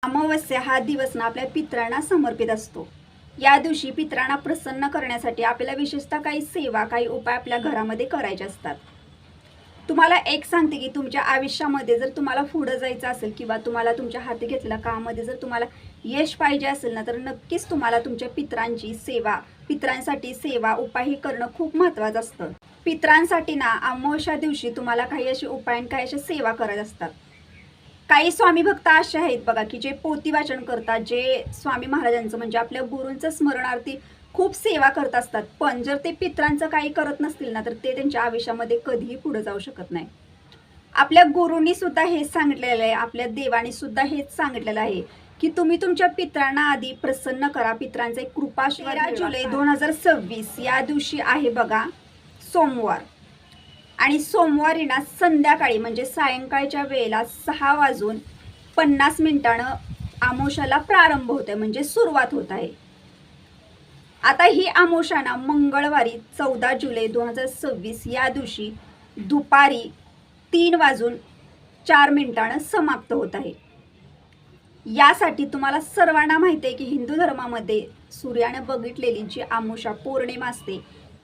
अमावस्या हा दिवस ना आपल्या पितरांना समर्पित असतो। या दिवशी पितरांना प्रसन्न करण्यासाठी आपल्याला विशेषतः काही सेवा, काही उपाय आपल्या घरामध्ये करायचे असतात। तुम्हाला एक सांगते की तुमच्या आयुष्यामध्ये जर तुम्हाला पुढे जायचं असेल किंवा तुम्हाला तुमच्या हाती घेतलेल्या कामामध्ये जर तुम्हाला यश पाहिजे असेल ना, तर नक्कीच तुम्हाला तुमच्या पितरांची सेवा, पितरांसाठी सेवा, उपाय हे करणं खूप महत्त्वाचं असतं। पितरांसाठी ना अमावस्या दिवशी तुम्हाला काही असे उपाय आणि काही अशा सेवा करायच्या असतात। काही स्वामी भक्त असे आहेत बघा की जे पोथी वाचन करतात, जे स्वामी महाराजांचं म्हणजे आपल्या गुरूंचं स्मरणार्थी खूप सेवा करत असतात, पण जर ते पितरांचं काही करत नसतील ना, तर ते त्यांच्या आयुष्यामध्ये कधीही पुढे जाऊ शकत नाही। आपल्या गुरूंनी सुद्धा हेच सांगितलेलं आहे, आपल्या देवानी सुद्धा हेच सांगितलेलं आहे की तुम्ही तुमच्या पितरांना आधी प्रसन्न करा, पितरांचा एक कृपाशीर्वाद 13 जुलै 2026 या दिवशी आहे बघा सोमवार। आणि सोमवारी ना संध्याकाळी म्हणजे सायंकाळच्या वेळेला 6:50 अमावस्याला प्रारंभ होते, म्हणजे सुरुवात होत आहे। आता ही अमावस्या ना मंगळवारी 14 जुलै 2026 या दिवशी दुपारी 3:04 समाप्त होत आहे। यासाठी तुम्हाला सर्वांना माहिती आहे की हिंदू धर्मामध्ये सूर्याने बघितलेली जी अमावस्या पौर्णिमा असते,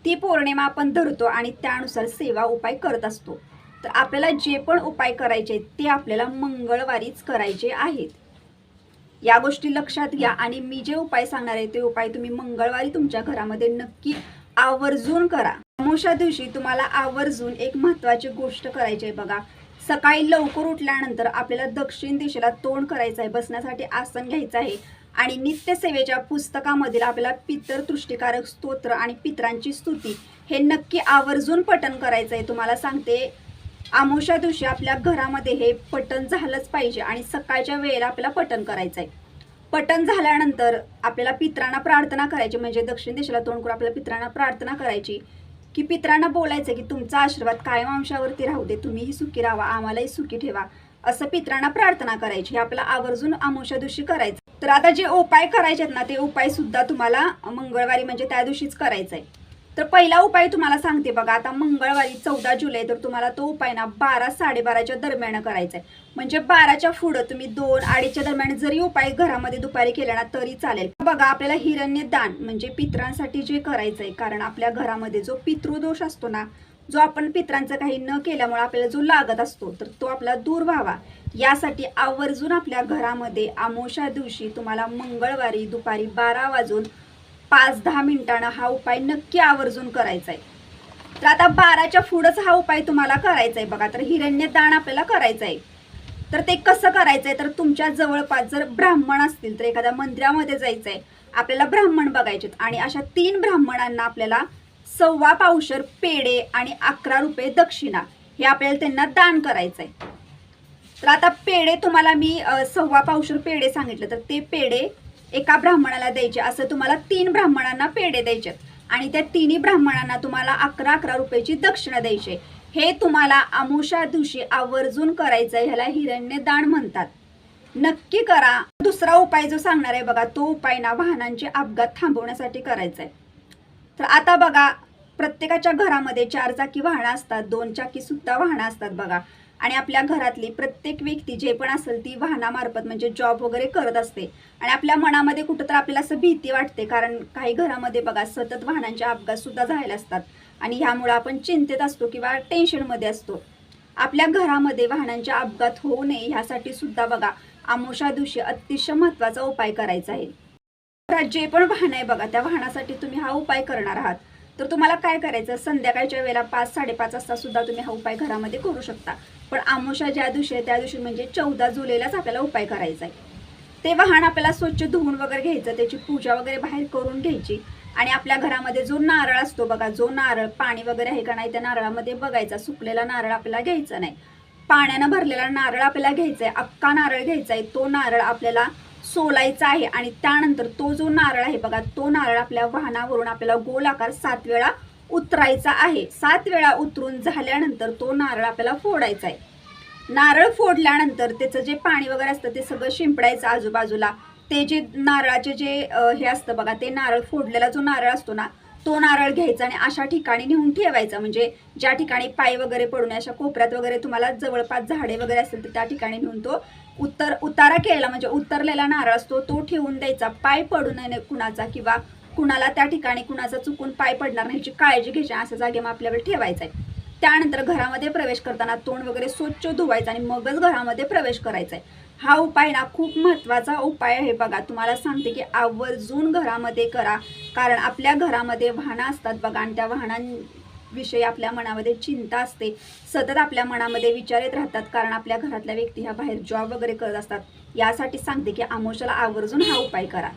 ती पौर्णिमा आपण धरतो आणि त्यानुसार सेवा उपाय करत असतो। तर आपल्याला जे पण उपाय करायचे ते आपल्याला मंगळवारीच करायचे आहेत। या गोष्टी लक्षात घ्या आणि मी जे उपाय सांगणार आहे ते उपाय तुम्ही मंगळवारी तुमच्या घरामध्ये नक्की आवर्जून करा। अमावस्या दिवशी तुम्हाला आवर्जून एक महत्त्वाची गोष्ट करायची आहे बघा। सकाळी लवकर उठल्यानंतर आपल्याला दक्षिण दिशेला तोंड करायचं आहे, बसण्यासाठी आसन घ्यायचं आहे आणि नित्यसेवेच्या पुस्तकामधील आपल्याला पितर तुष्टिकारक स्तोत्र आणि पितरांची स्तुती हे नक्की आवर्जून पठण करायचं आहे। तुम्हाला सांगते अमावस्या दिवशी आपल्या घरामध्ये हे पठण झालंच पाहिजे आणि सकाळच्या वेळेला आपल्याला पठण करायचं आहे। पठण झाल्यानंतर आपल्याला पितरांना प्रार्थना करायची, म्हणजे दक्षिण दिशेला तोंड करून आपल्याला पितरांना प्रार्थना करायची की पितरांना बोलायचं की तुमचा आशीर्वाद कायम आमच्यावरती राहू दे, तुम्हीही सुखी राहा, आम्हालाही सुखी ठेवा, असं पितरांना प्रार्थना करायची। हे आपल्याला आवर्जून अमावस्या दिवशी करायचं। तर आता जे उपाय करायचे आहेत ना, ते उपाय सुद्धा तुम्हाला मंगळवारी म्हणजे त्या दिवशीच करायचा आहे। तर पहिला उपाय तुम्हाला सांगते बघा, आता मंगळवारी 14 जुलै तर तुम्हाला तो उपाय ना 12-12:30 दरम्यान करायचा आहे। म्हणजे 12च्या पुढं तुम्ही 2-2:30 दरम्यान जरी उपाय घरामध्ये दुपारी केला ना तरी चालेल। बघा आपल्याला हिरण्य दान म्हणजे पितरांसाठी जे करायचं आहे, कारण आपल्या घरामध्ये जो पितृदोष असतो ना, जो आपण पितरांचं काही न केल्यामुळे आपल्याला जो लागत असतो, तर तो आपला दूर व्हावा यासाठी आवर्जून आपल्या घरामध्ये अमावस्या दिवशी तुम्हाला मंगळवारी दुपारी 12:05-10 हा उपाय नक्की आवर्जून करायचा आहे। तर आता 12च्या पुढंच हा उपाय तुम्हाला करायचा आहे बघा। तर हिरण्य दान आपल्याला करायचं आहे। तर ते कसं करायचं आहे, तर तुमच्या जवळपास जर ब्राह्मण असतील तर एखाद्या मंदिरामध्ये जायचं आहे, आपल्याला ब्राह्मण बघायचे आणि अशा 3 ब्राह्मणांना आपल्याला 1.25 पावशर पेढे आणि 11 रुपये दक्षिणा हे आपल्याला त्यांना दान करायचं आहे। तर आता पेढे तुम्हाला मी 1.25 पावशर पेढे सांगितलं, तर ते पेढे एका ब्राह्मणाला द्यायचे, असं तुम्हाला 3 ब्राह्मणांना पेढे द्यायचे आणि त्या 3ही ब्राह्मणांना तुम्हाला 11-11 रुपयाची दक्षिणा द्यायची। हे तुम्हाला अमावस्या दिवशी आवर्जून करायचं आहे, ह्याला हिरण्य दान म्हणतात, नक्की करा। दुसरा उपाय जो सांगणार आहे बघा, तो उपाय ना वाहनांचे अपघात थांबवण्यासाठी करायचा आहे। तर आता बघा प्रत्येकाच्या घरामध्ये 4 चाकी वाहनं असतात, 2 चाकी सुद्धा वाहनं असतात बघा, आणि आपल्या घरातली प्रत्येक व्यक्ती जे पण असेल ती वाहनामार्फत म्हणजे जॉब वगैरे करत असते आणि आपल्या मनामध्ये कुठं तर आपल्याला असं भीती वाटते, कारण काही घरामध्ये बघा सतत वाहनांचे अपघात सुद्धा झालेले असतात आणि ह्यामुळे आपण चिंतेत असतो किंवा टेन्शनमध्ये असतो। आपल्या घरामध्ये वाहनांचे अपघात होऊ नये ह्यासाठी सुद्धा बघा अमावस्या दिवशी अतिशय महत्त्वाचा उपाय करायचा आहे। तर जे पण वाहन आहे बघा, त्या वाहनासाठी तुम्ही हा उपाय करणार आहात, तर तुम्हाला काय करायचं, संध्याकाळच्या वेळेला 5-5:30 वाजता सुद्धा तुम्ही हा उपाय घरामध्ये करू शकता, पण अमावस्या ज्या दिवशी आहे त्या दिवशी म्हणजे 14 जुलैलाच आपल्याला उपाय करायचा आहे। ते वाहन आपल्याला स्वच्छ धुवून वगैरे घ्यायचं, त्याची पूजा वगैरे बाहेर करून घ्यायची आणि आपल्या घरामध्ये जो नारळ असतो बघा, जो नारळ पाणी वगैरे आहे का नाही त्या नारळामध्ये बघायचा, सुकलेला नारळ आपल्याला घ्यायचा नाही, पाण्यानं भरलेला नारळ आपल्याला घ्यायचा आहे, अख्खा नारळ घ्यायचा आहे। तो नारळ आपल्याला सोलायचा आहे आणि त्यानंतर तो जो नारळ आहे बघा, तो नारळ आपल्या वाहनावरून आपल्याला गोलाकार 7 वेळा उतरायचा आहे। 7 वेळा उतरून झाल्यानंतर तो नारळ आपल्याला फोडायचा आहे। नारळ फोडल्यानंतर त्याचं जे पाणी वगैरे असतं ते सगळं शिंपडायचं आजूबाजूला। ते जे नारळाचे जे हे असतं बघा, ते नारळ फोडलेला जो नारळ असतो ना, तो नारळ घ्यायचा आणि अशा ठिकाणी नेऊन ठेवायचा, म्हणजे ज्या ठिकाणी पाय वगैरे पडून अशा कोपऱ्यात वगैरे तुम्हाला जवळपास झाडे वगैरे असेल तर त्या ठिकाणी नेऊन तो उतारा केलेला म्हणजे उतरलेला नारळ असतो तो ठेवून द्यायचा, पाय पडू नये कुणाचा किंवा कुणाला त्या ठिकाणी कुणाचा चुकून पाय पडणार नाही याची काळजी घ्यायची, अशा जागे मग आपल्याकडे ठेवायचा आहे. त्यानंतर घरामध्ये प्रवेश करताना तोंड वगैरे स्वच्छ धुवायचं आणि मगच घरामध्ये प्रवेश करायचा आहे. हा उपाय ना खूप महत्त्वाचा उपाय आहे बघा. तुम्हाला सांगते की आवर्जून घरामध्ये करा, कारण आपल्या घरामध्ये वाहनं असतात बघा आणि त्या वाहनांविषयी आपल्या मनामध्ये चिंता असते, सतत आपल्या मनामध्ये विचार येत राहतात, कारण आपल्या घरातल्या व्यक्ती ह्या बाहेर जॉब वगैरे करत असतात. यासाठी सांगते की अमावस्येला आवर्जून हा उपाय करा.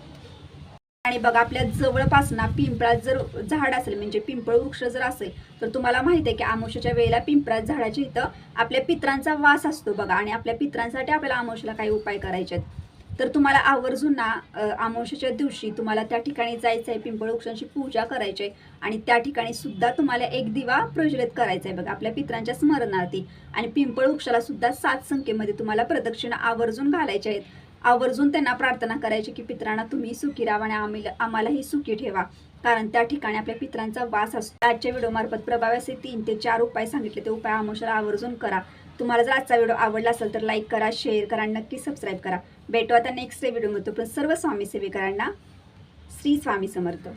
आणि बघा आपल्या जवळपास ना पिंपळात जर झाड असेल म्हणजे पिंपळ वृक्ष जर असेल तर तुम्हाला माहिती आहे की अमावस्येच्या वेळेला पिंपळात झाडाच्या इथं आपल्या पित्रांचा वास असतो बघा, आणि आपल्या पित्रांसाठी आपल्याला अमावस्येला काही उपाय करायचे आहेत. तर तुम्हाला आवर्जून ना अमावस्येच्या दिवशी तुम्हाला त्या ठिकाणी जायचं आहे, पिंपळ वृक्षांची पूजा करायची आहे आणि त्या ठिकाणी सुद्धा तुम्हाला एक दिवा प्रज्वलित करायचा आहे बघा आपल्या पित्रांच्या स्मरणार्थी. आणि पिंपळ वृक्षाला सुद्धा 7 संख्येमध्ये तुम्हाला प्रदक्षिणा आवर्जून घालायच्या आहेत. आवर्जून त्यांना प्रार्थना करायची की पित्रांना तुम्ही सुखी राहा आणि आम्हालाही सुखी ठेवा, कारण त्या ठिकाणी आपल्या पित्रांचा वास असतो. आजच्या व्हिडिओमार्फत प्रभावी असे 3 ते 4 उपाय सांगितले, ते उपाय अमावस्येला आवर्जून करा. तुम्हाला जर आजचा व्हिडिओ आवडला असेल तर लाईक करा, शेअर करा, नक्की सबस्क्राईब करा. भेटू आता नेक्स्ट व्हिडिओमध्ये. पण सर्व स्वामी सेवेकरांना श्री स्वामी समर्थ.